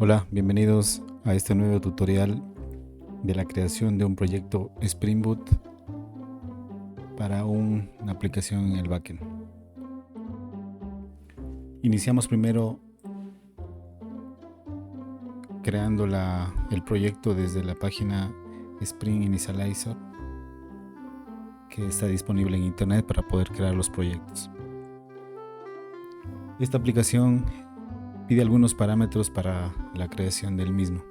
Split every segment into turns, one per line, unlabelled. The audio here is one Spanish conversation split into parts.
Hola, bienvenidos a este nuevo tutorial de la creación de un proyecto Spring Boot para una aplicación en el backend. Iniciamos primero creando el proyecto desde la página Spring Initializer, que está disponible en internet para poder crear los proyectos. Esta aplicación pide algunos parámetros para la creación del mismo.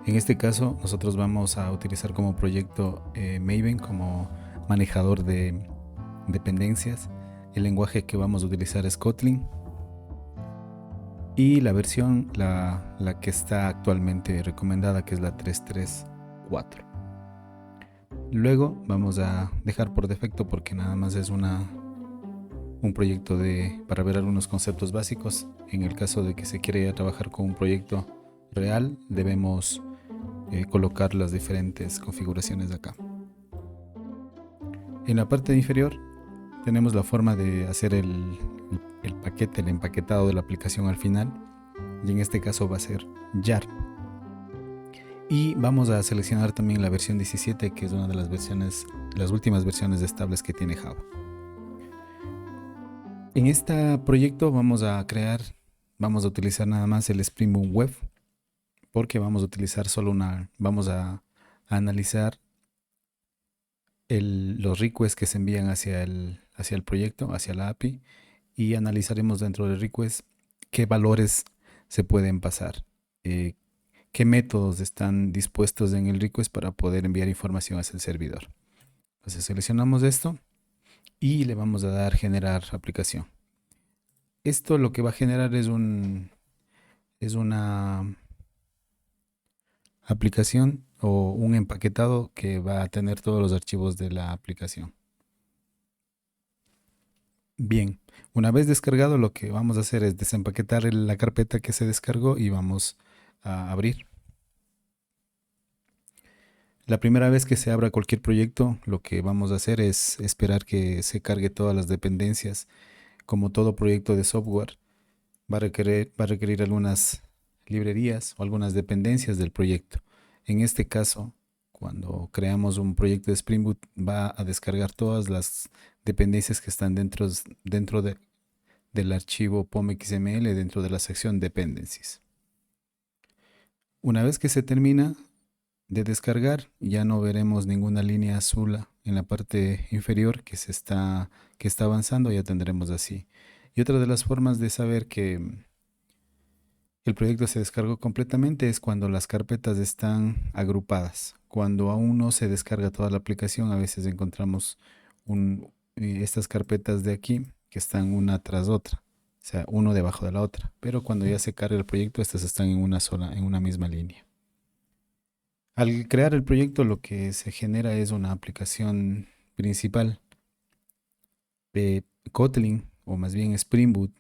En este caso, nosotros vamos a utilizar como proyecto Maven como manejador de dependencias. El lenguaje que vamos a utilizar es Kotlin y la versión, la que está actualmente recomendada, que es la 3.3.4. Luego vamos a dejar por defecto, porque nada más es un proyecto para ver algunos conceptos básicos. En el caso de que se quiera trabajar con un proyecto real, debemos colocar las diferentes configuraciones de acá. En la parte inferior tenemos la forma de hacer el paquete, el empaquetado de la aplicación al final, y en este caso va a ser YAR. Y vamos a seleccionar también la versión 17, que es una de las últimas versiones estables que tiene Java. En este proyecto vamos a utilizar nada más el Spring Boot Web, porque vamos a utilizar vamos a analizar los requests que se envían hacia el proyecto, hacia la API, y analizaremos dentro del request qué valores se pueden pasar, qué métodos están dispuestos en el request para poder enviar información hacia el servidor. Entonces seleccionamos esto y le vamos a dar generar aplicación. Esto lo que va a generar es una aplicación o un empaquetado que va a tener todos los archivos de la aplicación. Bien, una vez descargado, lo que vamos a hacer es desempaquetar la carpeta que se descargó y vamos a abrir. La primera vez que se abra cualquier proyecto, lo que vamos a hacer es esperar que se cargue todas las dependencias. Como todo proyecto de software, va a requerir algunas librerías o algunas dependencias del proyecto. En este caso, cuando creamos un proyecto de Spring Boot, va a descargar todas las dependencias que están dentro del archivo POM.xml dentro de la sección Dependencies. Una vez que se termina de descargar, ya no veremos ninguna línea azul en la parte inferior que está avanzando. Ya tendremos así. Y otra de las formas de saber que el proyecto se descargó completamente es cuando las carpetas están agrupadas. Cuando aún no se descarga toda la aplicación, a veces encontramos estas carpetas de aquí que están una tras otra, o sea, uno debajo de la otra. Pero cuando ya se carga el proyecto, estas están en una misma línea. Al crear el proyecto, lo que se genera es una aplicación principal. Kotlin, o más bien Spring Boot,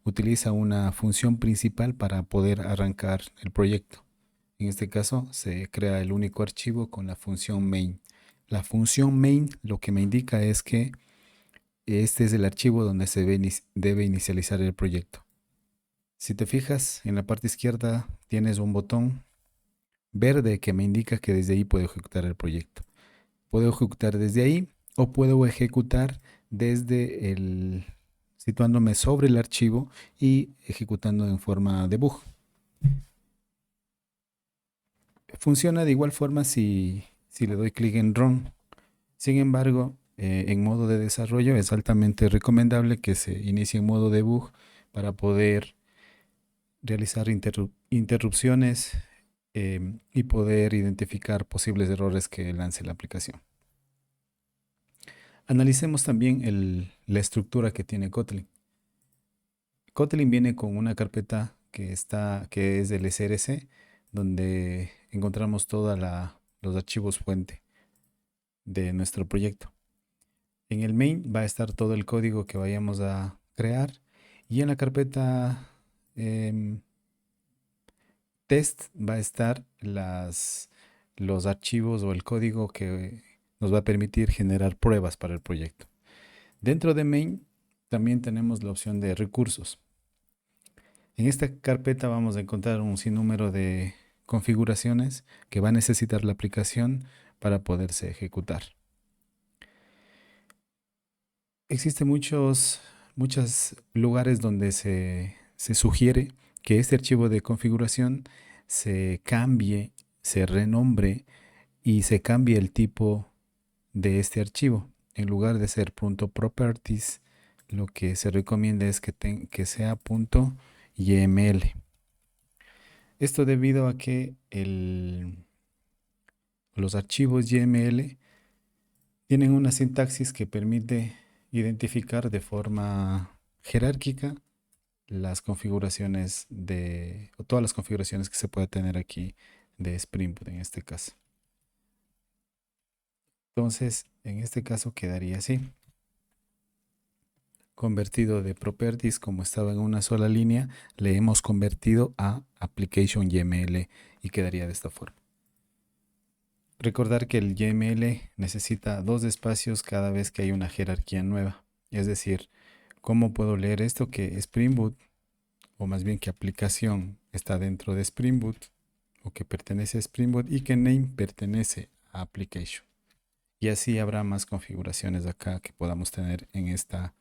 utiliza una función principal para poder arrancar el proyecto. En este caso, se crea el único archivo con la función main. La función main lo que me indica es que este es el archivo donde se debe inicializar el proyecto. Si te fijas, en la parte izquierda tienes un botón verde que me indica que desde ahí puedo ejecutar el proyecto. Puedo ejecutar desde ahí o puedo ejecutar situándome sobre el archivo y ejecutando en forma debug. Funciona de igual forma si le doy clic en Run. Sin embargo, en modo de desarrollo es altamente recomendable que se inicie en modo debug para poder realizar interrupciones y poder identificar posibles errores que lance la aplicación. Analicemos también la estructura que tiene Kotlin. Kotlin viene con una carpeta que es el src, donde encontramos todos los archivos fuente de nuestro proyecto. En el main va a estar todo el código que vayamos a crear, y en la carpeta test va a estar los archivos o el código que nos va a permitir generar pruebas para el proyecto. Dentro de main también tenemos la opción de recursos. En esta carpeta vamos a encontrar un sinnúmero de configuraciones que va a necesitar la aplicación para poderse ejecutar. Existen muchos lugares donde se sugiere que este archivo de configuración se cambie, se renombre y se cambie el tipo de este archivo. En lugar de ser .properties, lo que se recomienda es que sea .yml. Esto debido a que los archivos YML tienen una sintaxis que permite identificar de forma jerárquica las configuraciones o todas las configuraciones que se puede tener aquí de Spring Boot en este caso. Entonces, en este caso quedaría así. Convertido de properties, como estaba en una sola línea, le hemos convertido a application YML y quedaría de esta forma. Recordar que el YML necesita 2 espacios cada vez que hay una jerarquía nueva. Es decir, ¿cómo puedo leer esto? Que Spring Boot, o más bien que aplicación está dentro de Spring Boot, o que pertenece a Spring Boot, y que name pertenece a application. Y así habrá más configuraciones acá que podamos tener en esta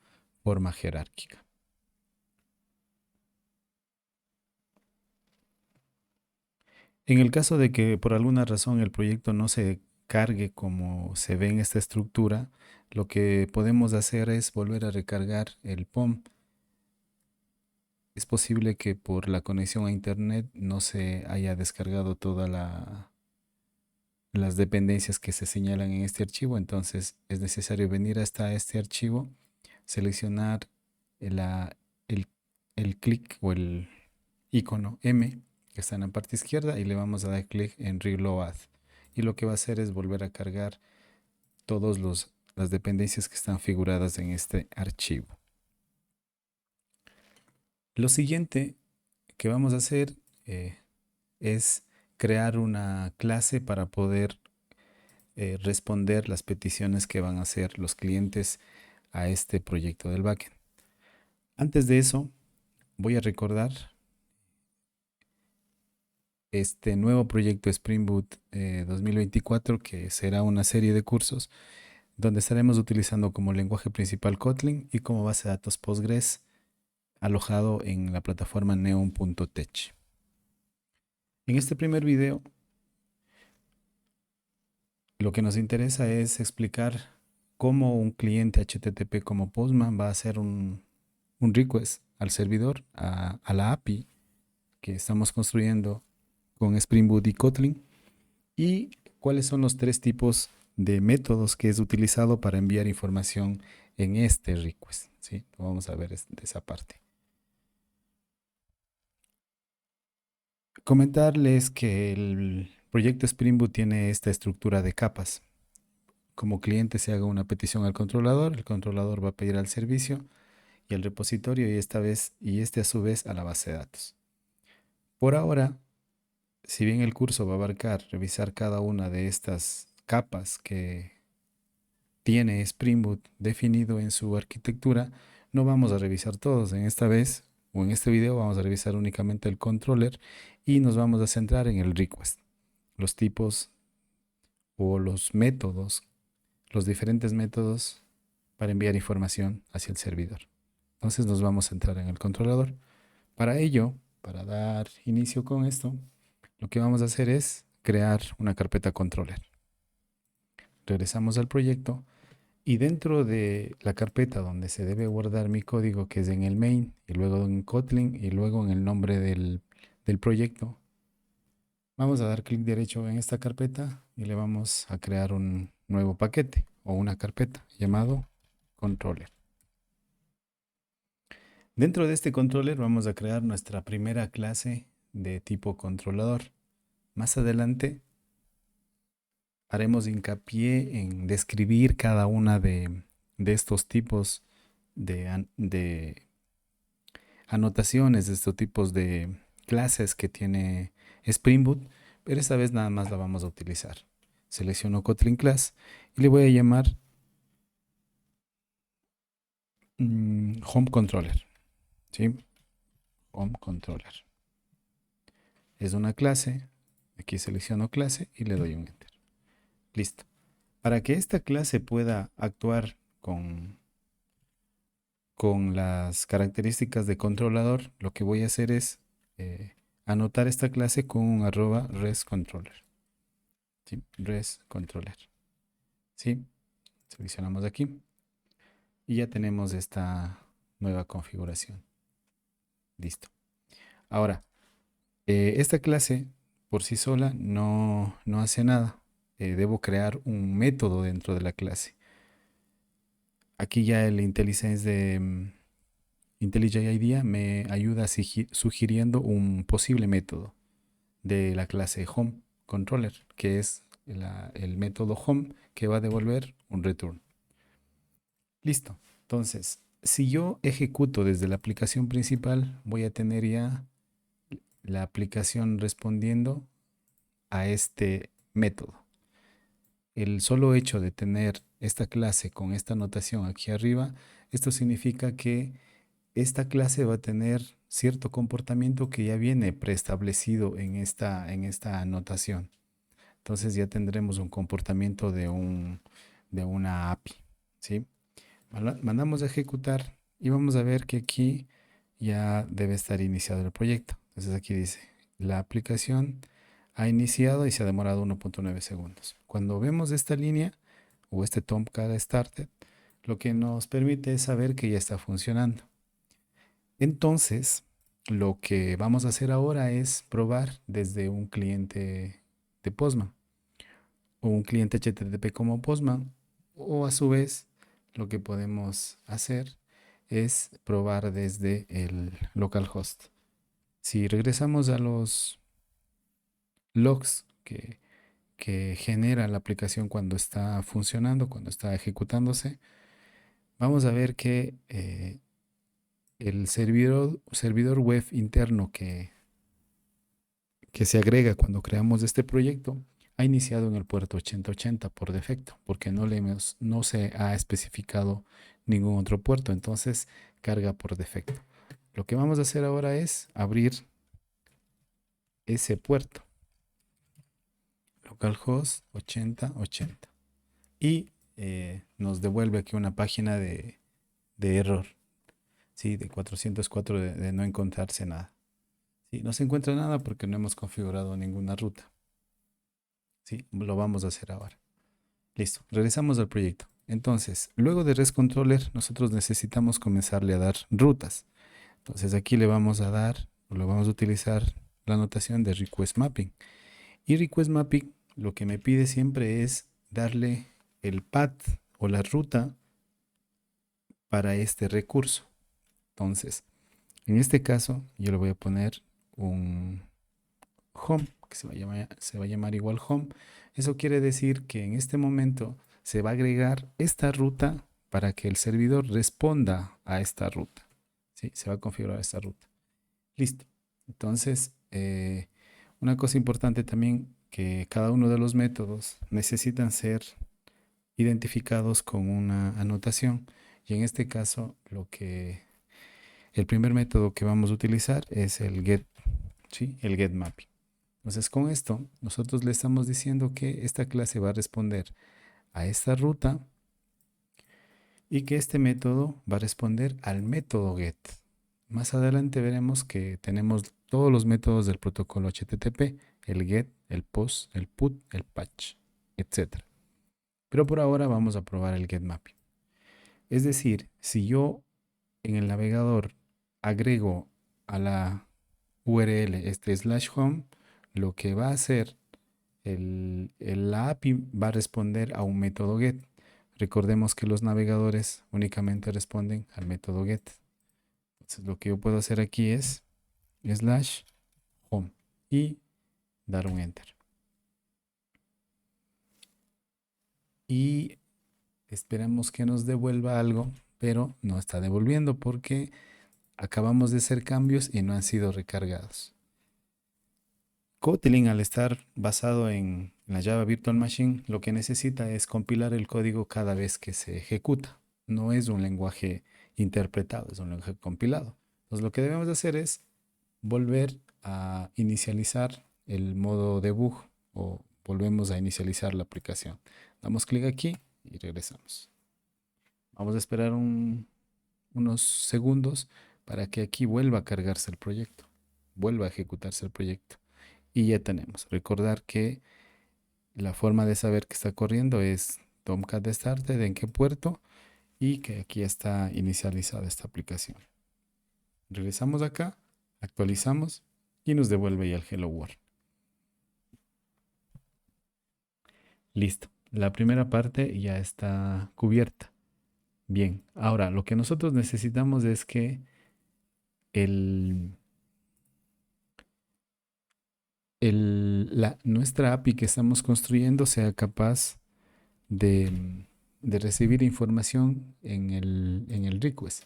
forma jerárquica. En el caso de que por alguna razón el proyecto no se cargue como se ve en esta estructura, lo que podemos hacer es volver a recargar el POM. Es posible que por la conexión a internet no se haya descargado todas las dependencias que se señalan en este archivo, entonces es necesario venir hasta este archivo, seleccionar la- el, el clic o el icono M que está en la parte izquierda y le vamos a dar clic en Reload. Y lo que va a hacer es volver a cargar todas las dependencias que están figuradas en este archivo. Lo siguiente que vamos a hacer es crear una clase para poder responder las peticiones que van a hacer los clientes a este proyecto del backend. Antes de eso, voy a recordar este nuevo proyecto Spring Boot 2024, que será una serie de cursos donde estaremos utilizando como lenguaje principal Kotlin y como base de datos Postgres alojado en la plataforma neon.tech. En este primer video, lo que nos interesa es explicar cómo un cliente HTTP como Postman va a hacer un request al servidor, a la API que estamos construyendo con Spring Boot y Kotlin, y cuáles son los 3 tipos de métodos que es utilizado para enviar información en este request. ¿Sí? Vamos a ver de esa parte. Comentarles que el proyecto Spring Boot tiene esta estructura de capas. Como cliente se haga una petición al controlador, el controlador va a pedir al servicio y al repositorio y este a su vez a la base de datos. Por ahora, si bien el curso va a abarcar revisar cada una de estas capas que tiene Spring Boot definido en su arquitectura, no vamos a revisar todos. En esta vez o en este video vamos a revisar únicamente el controller y nos vamos a centrar en el request, los tipos o los métodos, los diferentes métodos para enviar información hacia el servidor. Entonces nos vamos a centrar en el controlador. Para ello, para dar inicio con esto, lo que vamos a hacer es crear una carpeta controller. Regresamos al proyecto y dentro de la carpeta donde se debe guardar mi código, que es en el main, y luego en Kotlin, y luego en el nombre del proyecto, vamos a dar clic derecho en esta carpeta y le vamos a crear un nuevo paquete o una carpeta llamado controller. Dentro de este controller vamos a crear nuestra primera clase de tipo controlador. Más adelante haremos hincapié en describir cada una de estos tipos de anotaciones, de estos tipos de clases que tiene Spring Boot, pero esta vez nada más la vamos a utilizar. Selecciono Kotlin Class y le voy a llamar Home Controller. ¿Sí? home controller. Es una clase. Aquí selecciono clase y le doy un enter. Listo. Para que esta clase pueda actuar con las características de controlador, lo que voy a hacer es anotar esta clase con un arroba resController. ¿Sí? ResController. ¿Sí? Seleccionamos aquí y ya tenemos esta nueva configuración. Listo. Ahora, esta clase por sí sola no hace nada. Debo crear un método dentro de la clase. Aquí ya el IntelliSense de IntelliJ IDEA me ayuda sugiriendo un posible método de la clase Home Controller, que es el método Home que va a devolver un return. Listo. Entonces, si yo ejecuto desde la aplicación principal, voy a tener ya la aplicación respondiendo a este método. El solo hecho de tener esta clase con esta notación aquí arriba, esto significa que esta clase va a tener cierto comportamiento que ya viene preestablecido en esta anotación. Entonces ya tendremos un comportamiento de una API. ¿Sí? Mandamos a ejecutar y vamos a ver que aquí ya debe estar iniciado el proyecto. Entonces aquí dice, la aplicación ha iniciado y se ha demorado 1.9 segundos. Cuando vemos esta línea o este Tomcat Started, lo que nos permite es saber que ya está funcionando. Entonces, lo que vamos a hacer ahora es probar desde un cliente de Postman o un cliente HTTP como Postman, o a su vez lo que podemos hacer es probar desde el localhost. Si regresamos a los logs que genera la aplicación cuando está funcionando, cuando está ejecutándose, vamos a ver que el servidor web interno que se agrega cuando creamos este proyecto ha iniciado en el puerto 8080 por defecto, porque no se ha especificado ningún otro puerto, entonces carga por defecto. Lo que vamos a hacer ahora es abrir ese puerto, localhost 8080, y nos devuelve aquí una página de error, ¿sí? De 404 de no encontrarse nada. ¿Sí? No se encuentra nada porque no hemos configurado ninguna ruta. ¿Sí? Lo vamos a hacer ahora. Listo, regresamos al proyecto. Entonces, luego de ResController, nosotros necesitamos comenzarle a dar rutas. Entonces aquí le vamos a dar, o lo vamos a utilizar la notación de Request Mapping. Y Request Mapping lo que me pide siempre es darle el path o la ruta para este recurso. Entonces, en este caso, yo le voy a poner un home, que se va a llamar igual home. Eso quiere decir que en este momento se va a agregar esta ruta para que el servidor responda a esta ruta. ¿Sí? Se va a configurar esta ruta. Listo. Entonces, una cosa importante también, que cada uno de los métodos necesitan ser identificados con una anotación. Y en este caso, el primer método que vamos a utilizar es el get, ¿sí? El get mapping. Entonces, con esto, nosotros le estamos diciendo que esta clase va a responder a esta ruta y que este método va a responder al método get. Más adelante veremos que tenemos todos los métodos del protocolo HTTP, el get, el post, el put, el patch, etc. Pero por ahora vamos a probar el get mapping. Es decir, si yo en el navegador agrego a la URL este /home, lo que va a hacer la API va a responder a un método get. Recordemos que los navegadores únicamente responden al método get. Entonces lo que yo puedo hacer aquí es /home y dar un enter. Y esperemos que nos devuelva algo, pero no está devolviendo porque acabamos de hacer cambios y no han sido recargados. Kotlin, al estar basado en la Java Virtual Machine, lo que necesita es compilar el código cada vez que se ejecuta. No es un lenguaje interpretado, es un lenguaje compilado. Entonces lo que debemos hacer es volver a inicializar el modo debug o volvemos a inicializar la aplicación. Damos clic aquí y regresamos. Vamos a esperar unos segundos para que aquí vuelva a cargarse el proyecto, vuelva a ejecutarse el proyecto. Y ya tenemos. Recordar que la forma de saber que está corriendo es Tomcat Starter, en qué puerto y que aquí está inicializada esta aplicación. Regresamos acá, actualizamos y nos devuelve ya el Hello World. Listo. La primera parte ya está cubierta. Bien, ahora lo que nosotros necesitamos es que el, nuestra API que estamos construyendo sea capaz de recibir información en el request.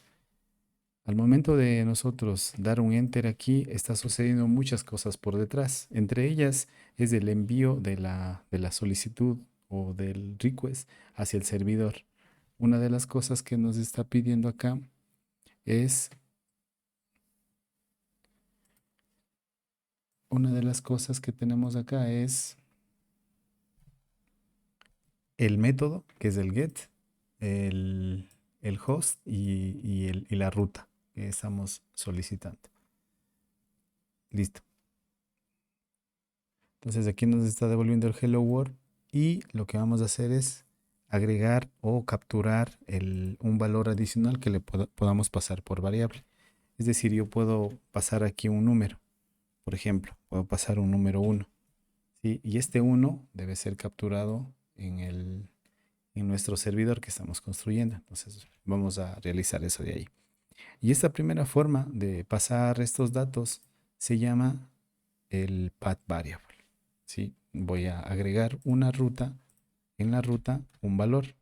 Al momento de nosotros dar un enter aquí, está sucediendo muchas cosas por detrás. Entre ellas es el envío de la solicitud o del request hacia el servidor. Una de las cosas que nos está pidiendo acá es, una de las cosas que tenemos acá es el método, que es el get, el, el host y la ruta que estamos solicitando. Listo. Entonces aquí nos está devolviendo el Hello World y lo que vamos a hacer es agregar o capturar un valor adicional que le podamos pasar por variable. Es decir, yo puedo pasar aquí un número, por ejemplo, puedo pasar un número 1, ¿sí? Y este 1 debe ser capturado en nuestro servidor que estamos construyendo. Entonces vamos a realizar eso de ahí. Y esta primera forma de pasar estos datos se llama el path variable. ¿Sí? Voy a agregar una ruta, en la ruta un valor.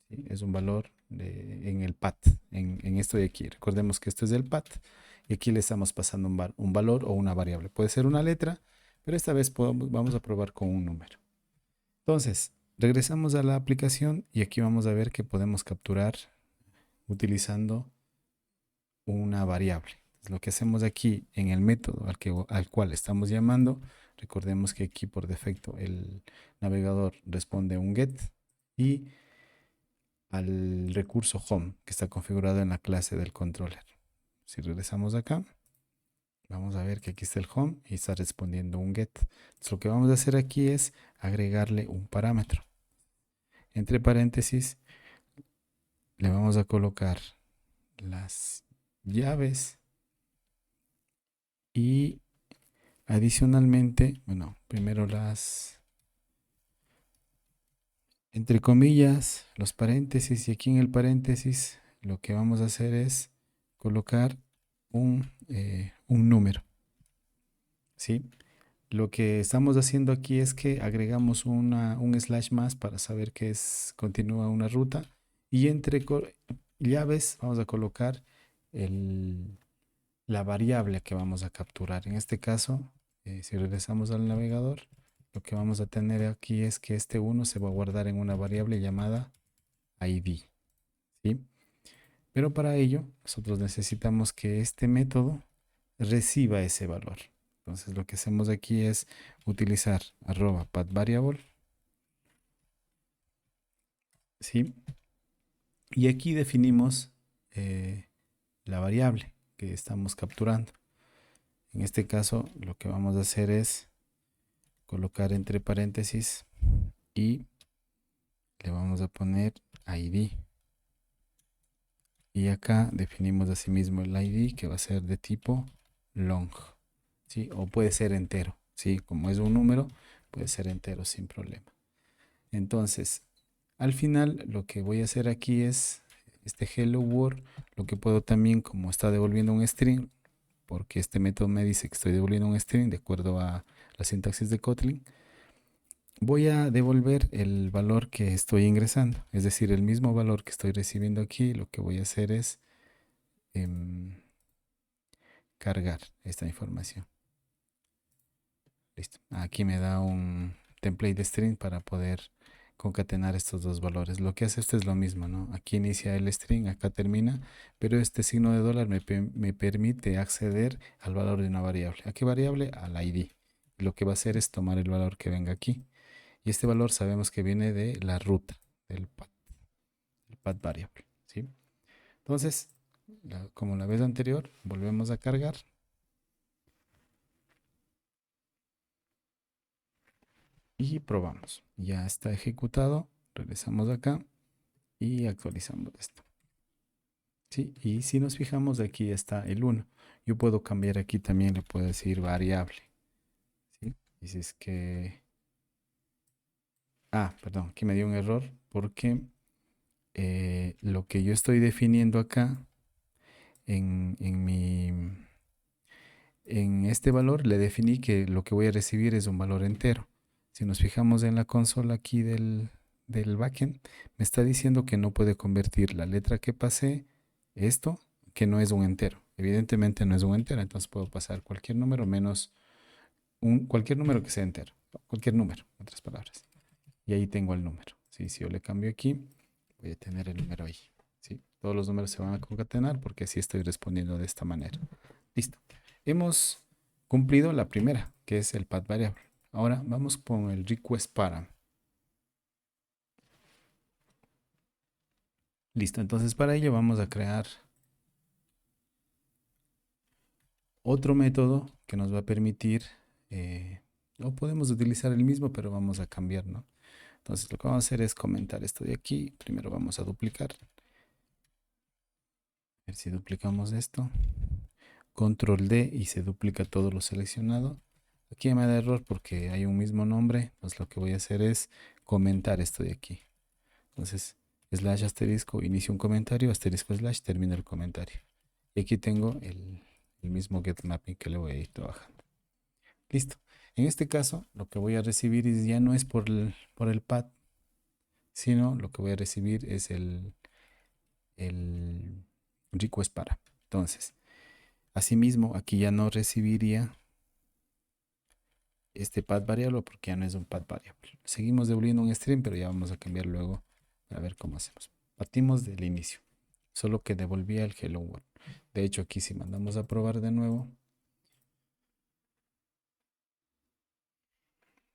¿Sí? Es un valor en el path, en esto de aquí. Recordemos que esto es el path y aquí le estamos pasando un valor o una variable. Puede ser una letra, pero esta vez vamos a probar con un número. Entonces, regresamos a la aplicación y aquí vamos a ver que podemos capturar utilizando una variable. Lo que hacemos aquí en el método al cual estamos llamando, recordemos que aquí por defecto el navegador responde un get y al recurso home que está configurado en la clase del controller. Si regresamos acá, vamos a ver que aquí está el home y está respondiendo un get. Entonces, lo que vamos a hacer aquí es agregarle un parámetro. Entre paréntesis, le vamos a colocar las llaves y adicionalmente, bueno, primero entre comillas, los paréntesis y aquí en el paréntesis lo que vamos a hacer es colocar un número, ¿sí? Lo que estamos haciendo aquí es que agregamos un slash más para saber que continúa una ruta y entre llaves vamos a colocar la variable que vamos a capturar. En este caso, si regresamos al navegador, lo que vamos a tener aquí es que este 1 se va a guardar en una variable llamada ID, ¿sí? Pero para ello, nosotros necesitamos que este método reciba ese valor. Entonces, lo que hacemos aquí es utilizar @pathVariable, ¿sí? Y aquí definimos la variable que estamos capturando. En este caso, lo que vamos a hacer es colocar entre paréntesis y le vamos a poner ID. Y acá definimos asimismo el ID que va a ser de tipo long, ¿sí? O puede ser entero, ¿sí? Como es un número, puede ser entero sin problema. Entonces, al final lo que voy a hacer aquí es este hello world, lo que puedo también, como está devolviendo un string, porque este método me dice que estoy devolviendo un string de acuerdo a la sintaxis de Kotlin, voy a devolver el valor que estoy ingresando, es decir, el mismo valor que estoy recibiendo aquí, lo que voy a hacer es cargar esta información. Listo. Aquí me da un template de string para poder concatenar estos dos valores. Lo que hace esto es lo mismo, ¿no? Aquí inicia el string, acá termina, pero este signo de dólar me permite acceder al valor de una variable. ¿A qué variable? Al ID. Lo que va a hacer es tomar el valor que venga aquí. Y este valor sabemos que viene de la ruta del path, el path variable, ¿sí? Entonces, como la vez anterior, volvemos a cargar. Y probamos. Ya está ejecutado. Regresamos acá y actualizamos esto. ¿Sí? Y si nos fijamos, aquí está el 1. Yo puedo cambiar aquí también, le puedo decir variable. ¿Sí? Y si es que... Ah, perdón, aquí me dio un error porque lo que yo estoy definiendo acá en este valor le definí que lo que voy a recibir es un valor entero. Si nos fijamos en la consola aquí del backend, me está diciendo que no puede convertir la letra que pasé, esto, que no es un entero. Evidentemente no es un entero, entonces puedo pasar cualquier número menos cualquier número que sea entero. Cualquier número, en otras palabras. Y ahí tengo el número. ¿Sí? Si yo le cambio aquí, voy a tener el número ahí. ¿Sí? Todos los números se van a concatenar porque así estoy respondiendo de esta manera. Listo. Hemos cumplido la primera, que es el path variable. Ahora vamos con el request para. Listo. Entonces para ello vamos a crear otro método que nos va a permitir, o podemos utilizar el mismo, pero vamos a cambiar, ¿no? Entonces lo que vamos a hacer es comentar esto de aquí. Primero vamos a duplicar. A ver si duplicamos esto. Control D y se duplica todo lo seleccionado. Aquí me da error porque hay un mismo nombre. Entonces lo que voy a hacer es comentar esto de aquí. Entonces, slash asterisco, inicio un comentario, asterisco slash, termino el comentario. Y aquí tengo el mismo get mapping que le voy a ir trabajando. Listo. En este caso, lo que voy a recibir ya no es por el path, sino lo que voy a recibir es el request para. Entonces, asimismo, aquí ya no recibiría este path variable porque ya no es un path variable. Seguimos devolviendo un string, pero ya vamos a cambiar luego para ver cómo hacemos. Partimos del inicio, solo que devolvía el hello world. De hecho, aquí si mandamos a probar de nuevo,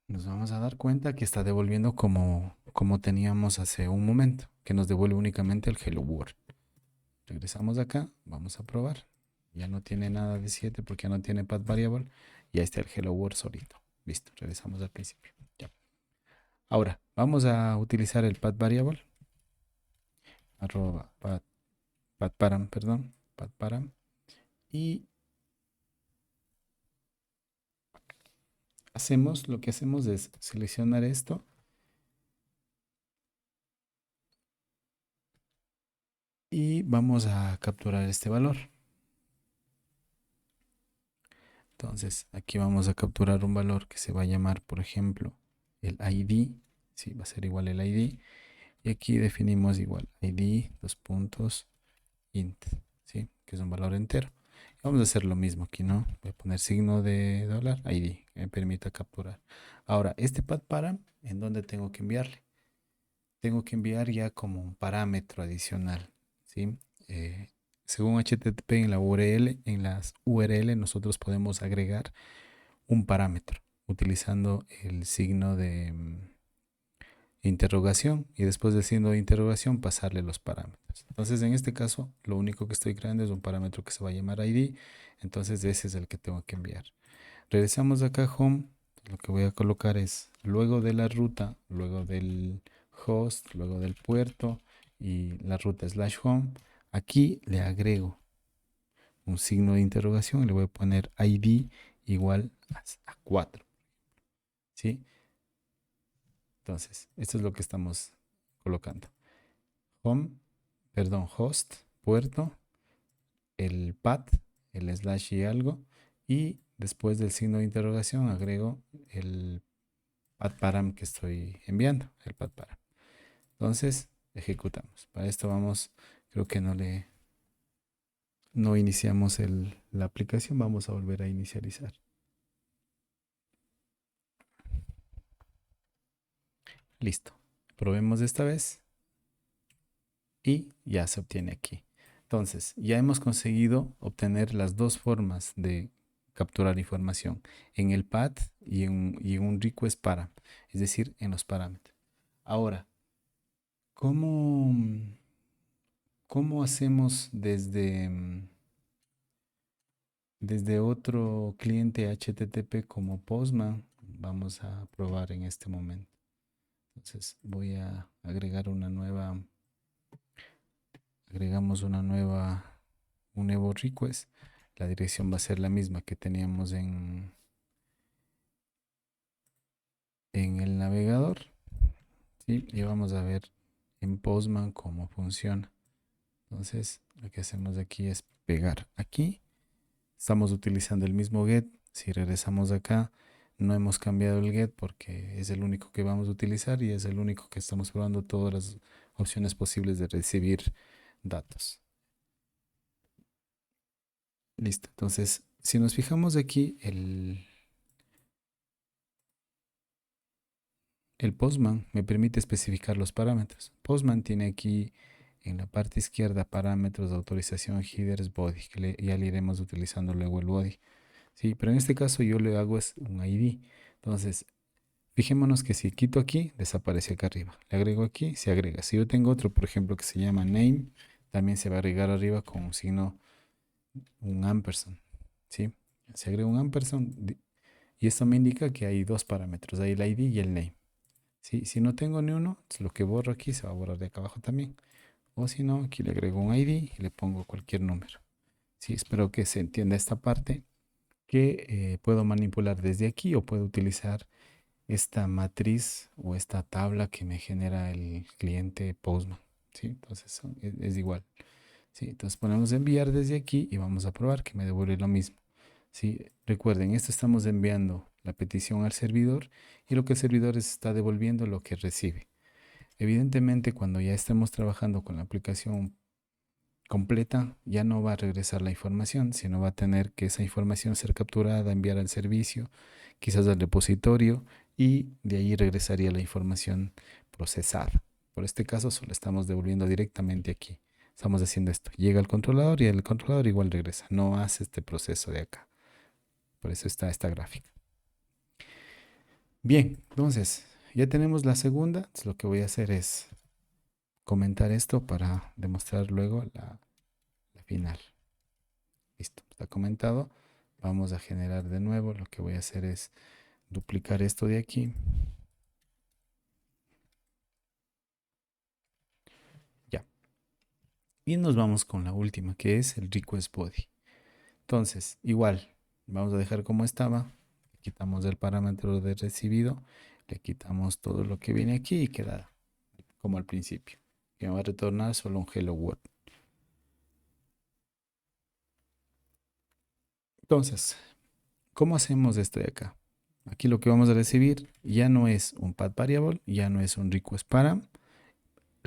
nos vamos a dar cuenta que está devolviendo como teníamos hace un momento, que nos devuelve únicamente el hello world. Regresamos acá, vamos a probar. Ya no tiene nada de 7 porque ya no tiene path variable. Ya está el hello world solito. Listo, regresamos al principio. Ya. Ahora, vamos a utilizar el path variable. Arroba path param, perdón. Path param. Y lo que hacemos es seleccionar esto y vamos a capturar este valor. Entonces, aquí vamos a capturar un valor que se va a llamar, por ejemplo, el ID. Sí, va a ser igual el ID. Y aquí definimos igual ID, dos puntos, int, ¿sí? Que es un valor entero. Vamos a hacer lo mismo aquí, ¿no? Voy a poner signo de dólar, ID, que me permita capturar. Ahora, este path param, ¿en dónde tengo que enviarle? Tengo que enviar ya como un parámetro adicional, ¿sí? Eh, Según HTTP en las URL nosotros podemos agregar un parámetro utilizando el signo de interrogación y después del signo de interrogación pasarle los parámetros. Entonces en este caso lo único que estoy creando es un parámetro que se va a llamar ID, entonces ese es el que tengo que enviar. Regresamos acá a home, lo que voy a colocar es luego de la ruta, luego del host, luego del puerto y la ruta slash home, aquí le agrego un signo de interrogación y le voy a poner ID igual a 4, ¿sí? Entonces, esto es lo que estamos colocando. Home, perdón, host, puerto, el path, el slash y algo, y después del signo de interrogación agrego el path param que estoy enviando, el path param. Entonces, ejecutamos. Para esto vamos, creo que no iniciamos la aplicación, vamos a volver a inicializar. Listo. Probemos esta vez y ya se obtiene aquí. Entonces, ya hemos conseguido obtener las dos formas de capturar información, en el path y en un request para, es decir, en los parámetros. Ahora, ¿cómo, cómo hacemos desde otro cliente HTTP como Postman? Vamos a probar en este momento. Entonces voy a agregar agregamos un nuevo request. La dirección va a ser la misma que teníamos en el navegador, ¿sí? Y vamos a ver en Postman cómo funciona. Entonces, lo que hacemos aquí es pegar aquí. Estamos utilizando el mismo get. Si regresamos acá, no hemos cambiado el get porque es el único que vamos a utilizar y es el único que estamos probando todas las opciones posibles de recibir datos. Listo. Entonces, si nos fijamos aquí, el Postman me permite especificar los parámetros. Postman tiene aquí en la parte izquierda parámetros de autorización, headers, body, que ya le iremos utilizando luego el body. Sí, pero en este caso yo le hago es un ID. Entonces, fijémonos que si quito aquí, desaparece acá arriba. Le agrego aquí, se agrega. Si yo tengo otro, por ejemplo, que se llama name, también se va a agregar arriba con un signo, un ampersand. ¿Sí? Se agrega un ampersand y esto me indica que hay dos parámetros, hay el ID y el name. ¿Sí? Si no tengo ni uno, lo que borro aquí se va a borrar de acá abajo también. O si no, aquí le agrego un ID y le pongo cualquier número. Sí, espero que se entienda esta parte que puedo manipular desde aquí o puedo utilizar esta matriz o esta tabla que me genera el cliente Postman. ¿Sí? Entonces es igual. ¿Sí? Entonces ponemos enviar desde aquí y vamos a probar que me devuelve lo mismo. ¿Sí? Recuerden, esto estamos enviando la petición al servidor y lo que el servidor está devolviendo lo que recibe. Evidentemente, cuando ya estemos trabajando con la aplicación completa, ya no va a regresar la información, sino va a tener que esa información ser capturada, enviar al servicio, quizás al repositorio, y de ahí regresaría la información procesada. Por este caso, solo estamos devolviendo directamente aquí. Estamos haciendo esto. Llega al controlador y el controlador igual regresa. No hace este proceso de acá. Por eso está esta gráfica. Bien, entonces ya tenemos la segunda. Entonces, lo que voy a hacer es comentar esto para demostrar luego la final. Listo, está comentado. Vamos a generar de nuevo. Lo que voy a hacer es duplicar esto de aquí. Ya. Y nos vamos con la última, que es el request body. Entonces, igual, vamos a dejar como estaba. Quitamos el parámetro de recibido. Le quitamos todo lo que viene aquí y queda como al principio. Que me va a retornar solo un hello world. Entonces, ¿cómo hacemos esto de acá? Aquí lo que vamos a recibir ya no es un path variable, ya no es un request param.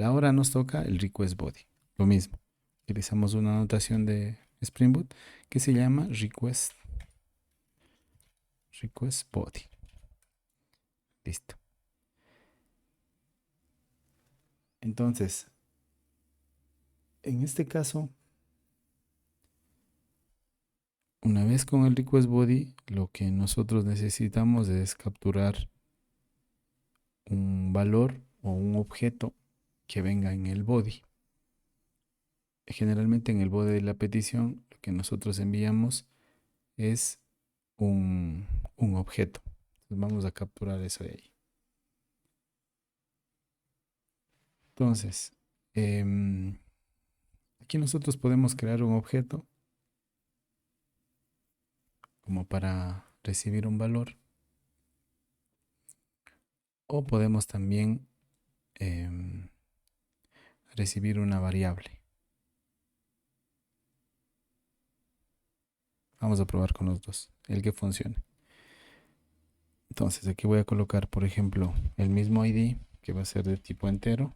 Ahora nos toca el request body. Lo mismo. Utilizamos una notación de Spring Boot que se llama request body. Listo. Entonces, en este caso, una vez con el request body, lo que nosotros necesitamos es capturar un valor o un objeto que venga en el body. Generalmente en el body de la petición, lo que nosotros enviamos es un objeto. Entonces vamos a capturar eso de ahí. Entonces, aquí nosotros podemos crear un objeto como para recibir un valor o podemos también em, recibir una variable. Vamos a probar con los dos, el que funcione. Entonces aquí voy a colocar, por ejemplo, el mismo ID que va a ser de tipo entero,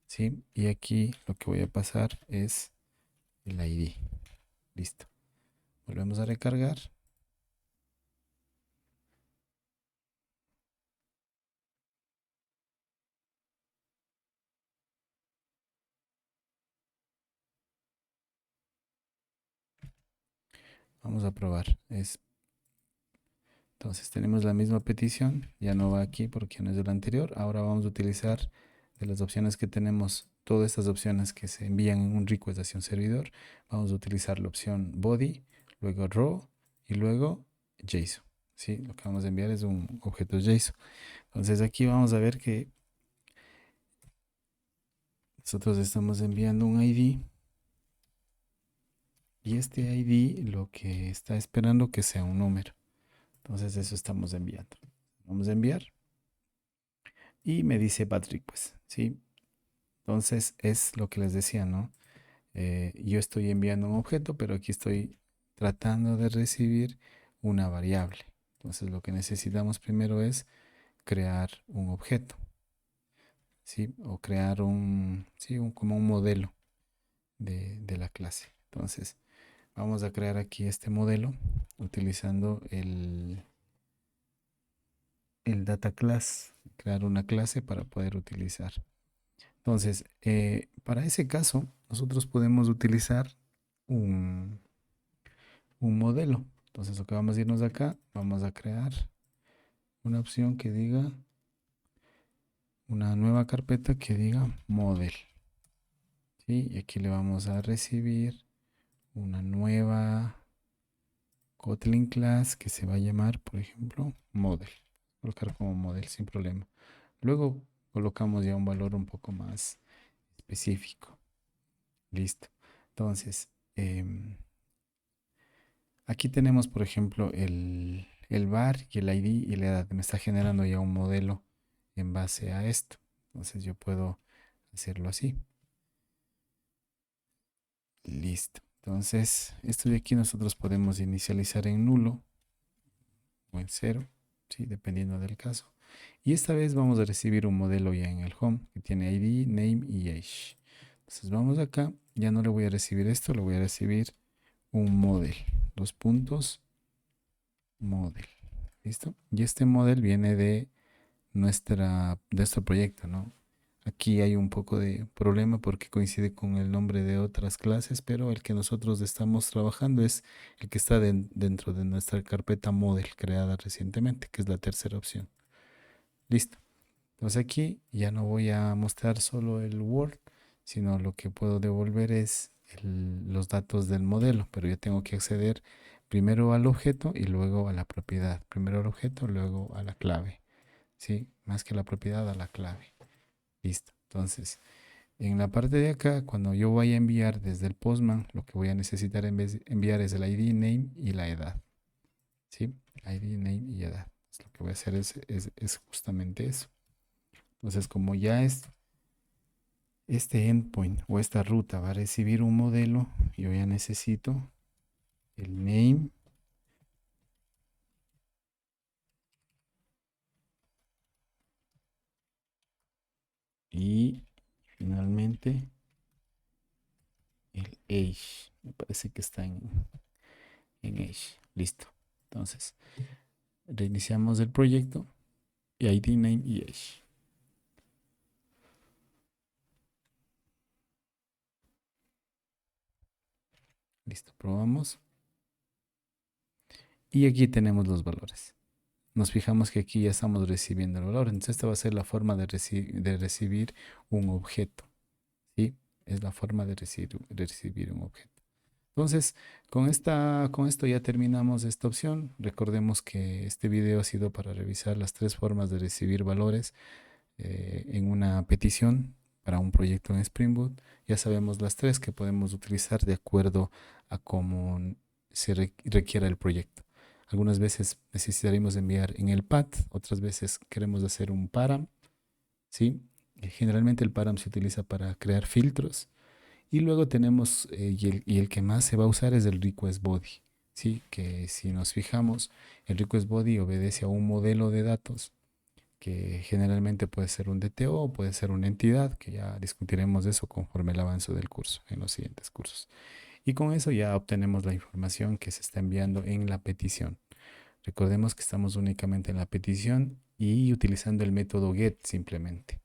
¿sí? Y aquí lo que voy a pasar es el ID. Listo. Volvemos a recargar. Vamos a probar. Entonces tenemos la misma petición, ya no va aquí porque no es de la anterior. Ahora vamos a utilizar de las opciones que tenemos, todas estas opciones que se envían en un request hacia un servidor. Vamos a utilizar la opción body, luego raw y luego JSON. ¿Sí? Lo que vamos a enviar es un objeto JSON. Entonces aquí vamos a ver que nosotros estamos enviando un ID y este ID lo que está esperando que sea un número. Entonces eso estamos enviando. Vamos a enviar y me dice bad request, ¿sí? Entonces es lo que les decía, ¿no? Yo estoy enviando un objeto, pero aquí estoy tratando de recibir una variable. Entonces lo que necesitamos primero es crear un objeto, ¿sí? O crear sí, como un modelo de la clase. Entonces vamos a crear aquí este modelo utilizando el data class, crear una clase para poder utilizar. Entonces, para ese caso, nosotros podemos utilizar un, un modelo. Entonces, lo que vamos a irnos acá, vamos a crear una opción que diga, una nueva carpeta que diga model. ¿Sí? Y aquí le vamos a recibir una nueva Kotlin class que se va a llamar, por ejemplo, model. Colocar como model sin problema. Luego colocamos ya un valor un poco más específico. Listo. Entonces, aquí tenemos, por ejemplo, el var y el ID y la edad. Me está generando ya un modelo en base a esto. Entonces yo puedo hacerlo así. Listo. Entonces, esto de aquí nosotros podemos inicializar en nulo o en cero, ¿sí? Dependiendo del caso. Y esta vez vamos a recibir un modelo ya en el home que tiene ID, name y age. Entonces vamos acá. Ya no le voy a recibir esto, le voy a recibir un model. Dos puntos, model. ¿Listo? Y este model viene de nuestro proyecto, ¿no? Aquí hay un poco de problema porque coincide con el nombre de otras clases, pero el que nosotros estamos trabajando es el que está dentro de nuestra carpeta model creada recientemente, que es la tercera opción. Listo. Entonces aquí ya no voy a mostrar solo el Word, sino lo que puedo devolver es los datos del modelo, pero yo tengo que acceder primero al objeto y luego a la propiedad. Primero al objeto, luego a la clave. ¿Sí? Más que la propiedad, a la clave. Listo. Entonces, en la parte de acá, cuando yo vaya a enviar desde el Postman, lo que voy a necesitar en vez de enviar es el ID, name y la edad. ¿Sí? ID, name y edad. Entonces, lo que voy a hacer es justamente eso. Entonces, como ya este endpoint o esta ruta va a recibir un modelo, yo ya necesito el name y finalmente el age. Me parece que está en age. Listo. Entonces, reiniciamos el proyecto y ID, name y age. Listo, probamos. Y aquí tenemos los valores. Nos fijamos que aquí ya estamos recibiendo el valor. Entonces esta va a ser la forma de recibir un objeto. ¿Sí? Es la forma de recibir un objeto. Entonces, con esto ya terminamos esta opción. Recordemos que este video ha sido para revisar las tres formas de recibir valores en una petición para un proyecto en Spring Boot. Ya sabemos las tres que podemos utilizar de acuerdo a cómo requiera el proyecto. Algunas veces necesitaremos enviar en el path, otras veces queremos hacer un param, ¿sí? Generalmente el param se utiliza para crear filtros y luego tenemos, y el que más se va a usar es el request body, ¿sí? Que si nos fijamos, el request body obedece a un modelo de datos que generalmente puede ser un DTO o puede ser una entidad, que ya discutiremos de eso conforme el avance del curso, en los siguientes cursos. Y con eso ya obtenemos la información que se está enviando en la petición. Recordemos que estamos únicamente en la petición y utilizando el método get simplemente.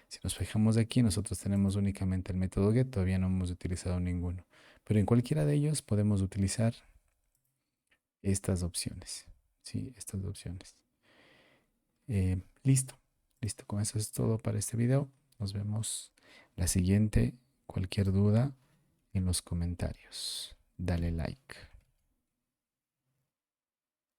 Si nos fijamos aquí, nosotros tenemos únicamente el método get, todavía no hemos utilizado ninguno. Pero en cualquiera de ellos podemos utilizar estas opciones. Sí, estas opciones. Listo, listo. Con eso es todo para este video. Nos vemos la siguiente. Cualquier duda en los comentarios. Dale like.